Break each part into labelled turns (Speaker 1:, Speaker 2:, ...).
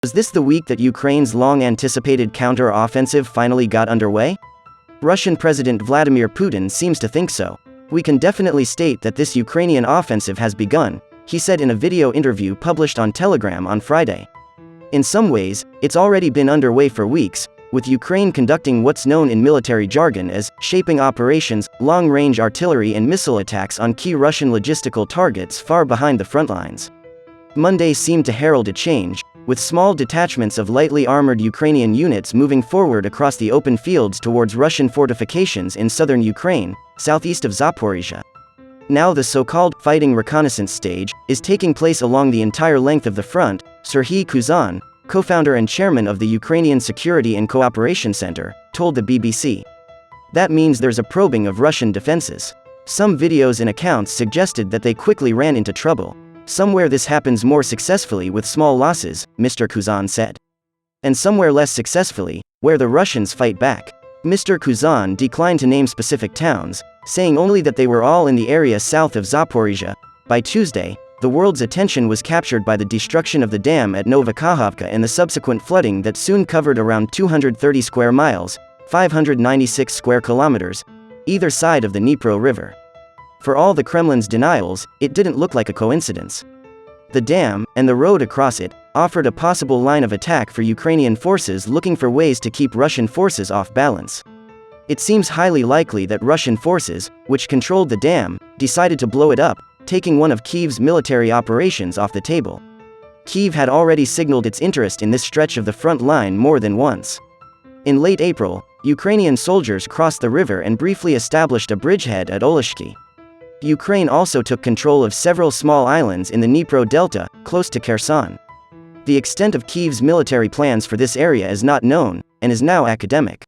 Speaker 1: Was this the week that Ukraine's long-anticipated counter-offensive finally got underway? Russian President Vladimir Putin seems to think so. "We can definitely state that this Ukrainian offensive has begun," he said in a video interview published on Telegram on Friday. In some ways, it's already been underway for weeks, with Ukraine conducting what's known in military jargon as shaping operations, long-range artillery and missile attacks on key Russian logistical targets far behind the front lines. Monday seemed to herald a change, with small detachments of lightly armored Ukrainian units moving forward across the open fields towards Russian fortifications in southern Ukraine, southeast of Zaporizhzhia. Now the so-called fighting reconnaissance stage is taking place along the entire length of the front, Serhii Kuzan, co-founder and chairman of the Ukrainian Security and Cooperation Center, told the BBC. That means there's a probing of Russian defenses. Some videos and accounts suggested that they quickly ran into trouble. Somewhere this happens more successfully with small losses, Mr. Kuzan said. And somewhere less successfully, where the Russians fight back. Mr. Kuzan declined to name specific towns, saying only that they were all in the area south of Zaporizhzhia. By Tuesday, the world's attention was captured by the destruction of the dam at Novokakhovka and the subsequent flooding that soon covered around 230 square miles, 596 square kilometers, either side of the Dnipro River. For all the Kremlin's denials, it didn't look like a coincidence. The dam, and the road across it, offered a possible line of attack for Ukrainian forces looking for ways to keep Russian forces off balance. It seems highly likely that Russian forces, which controlled the dam, decided to blow it up, taking one of Kyiv's military operations off the table. Kyiv had already signaled its interest in this stretch of the front line more than once. In late April, Ukrainian soldiers crossed the river and briefly established a bridgehead at Oleshki. Ukraine also took control of several small islands in the Dnipro Delta, close to Kherson. The extent of Kyiv's military plans for this area is not known, and is now academic.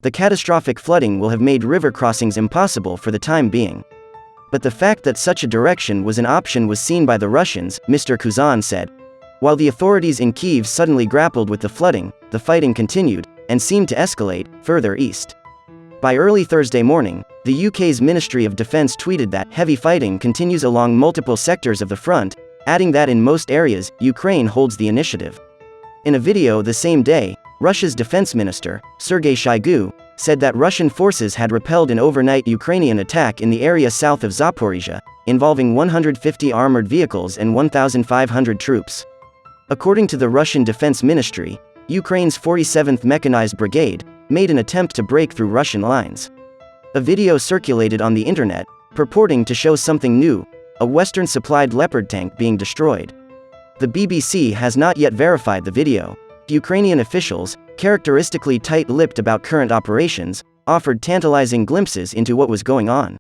Speaker 1: The catastrophic flooding will have made river crossings impossible for the time being. But the fact that such a direction was an option was seen by the Russians, Mr. Kuzan said. While the authorities in Kyiv suddenly grappled with the flooding, the fighting continued, and seemed to escalate, further east. By early Thursday morning, the UK's Ministry of Defence tweeted that heavy fighting continues along multiple sectors of the front, adding that in most areas, Ukraine holds the initiative. In a video the same day, Russia's defense minister, Serhii Kuzan, said that Russian forces had repelled an overnight Ukrainian attack in the area south of Zaporizhzhia, involving 150 armored vehicles and 1,500 troops. According to the Russian Defense Ministry, Ukraine's 47th Mechanized Brigade made an attempt to break through Russian lines. A video circulated on the internet, purporting to show something new, a Western-supplied Leopard tank being destroyed. The BBC has not yet verified the video. Ukrainian officials, characteristically tight-lipped about current operations, offered tantalizing glimpses into what was going on.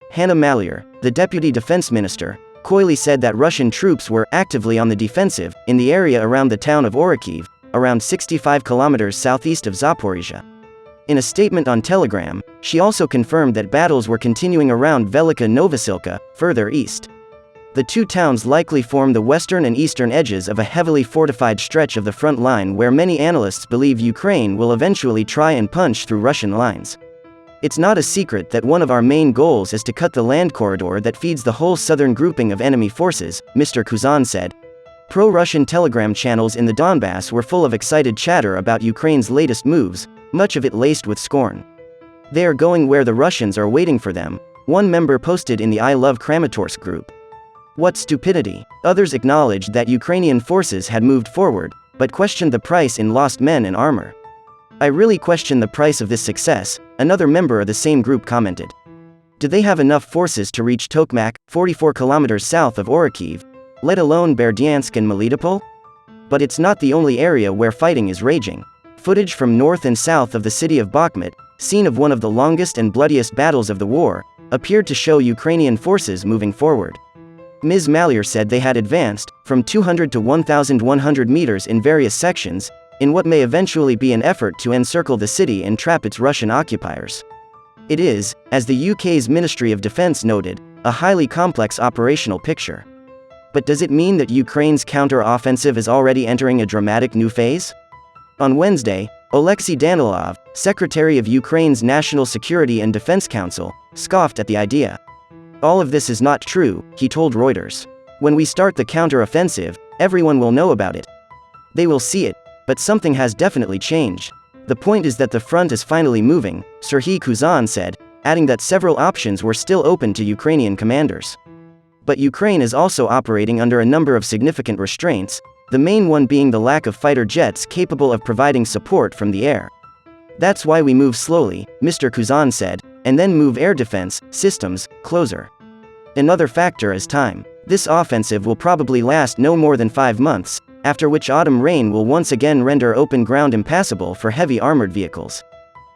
Speaker 1: Hanna Maliar, the deputy defense minister, coyly said that Russian troops were actively on the defensive in the area around the town of Orikhiv, around 65 kilometers southeast of Zaporizhzhia. In a statement on Telegram, she also confirmed that battles were continuing around Velika Novosilka, further east. The two towns likely form the western and eastern edges of a heavily fortified stretch of the front line where many analysts believe Ukraine will eventually try and punch through Russian lines. It's not a secret that one of our main goals is to cut the land corridor that feeds the whole southern grouping of enemy forces, Mr. Kuzan said. Pro-Russian telegram channels in the Donbass were full of excited chatter about Ukraine's latest moves, much of it laced with scorn. They are going where the Russians are waiting for them, one member posted in the I Love Kramatorsk group. What stupidity! Others acknowledged that Ukrainian forces had moved forward, but questioned the price in lost men and armor. I really question the price of this success, another member of the same group commented. Do they have enough forces to reach Tokmak, 44 kilometers south of Orikhiv, let alone Berdyansk and Melitopol? But it's not the only area where fighting is raging. Footage from north and south of the city of Bakhmut, scene of one of the longest and bloodiest battles of the war, appeared to show Ukrainian forces moving forward. Ms. Maliar said they had advanced, from 200 to 1,100 meters in various sections, in what may eventually be an effort to encircle the city and trap its Russian occupiers. It is, as the UK's Ministry of Defence noted, a highly complex operational picture. But does it mean that Ukraine's counter-offensive is already entering a dramatic new phase? On Wednesday, Oleksiy Danilov, Secretary of Ukraine's National Security and Defense Council, scoffed at the idea. All of this is not true, he told Reuters. When we start the counter-offensive, everyone will know about it. They will see it, but something has definitely changed. The point is that the front is finally moving, Serhii Kuzan said, adding that several options were still open to Ukrainian commanders. But Ukraine is also operating under a number of significant restraints, the main one being the lack of fighter jets capable of providing support from the air. That's why we move slowly, Mr. Kuzan said, and then move air defense systems closer. Another factor is time. This offensive will probably last no more than 5 months, after which autumn rain will once again render open ground impassable for heavy armored vehicles.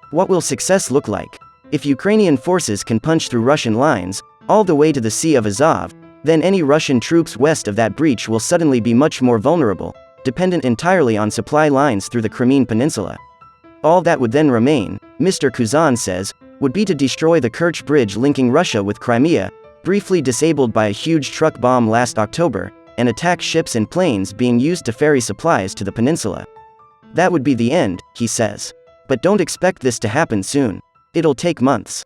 Speaker 1: What will success look like? If Ukrainian forces can punch through Russian lines, all the way to the Sea of Azov, then any Russian troops west of that breach will suddenly be much more vulnerable, dependent entirely on supply lines through the Crimean Peninsula. All that would then remain, Mr. Kuzan says, would be to destroy the Kerch bridge linking Russia with Crimea, briefly disabled by a huge truck bomb last October, and attack ships and planes being used to ferry supplies to the peninsula. That would be the end, he says. But don't expect this to happen soon. It'll take months.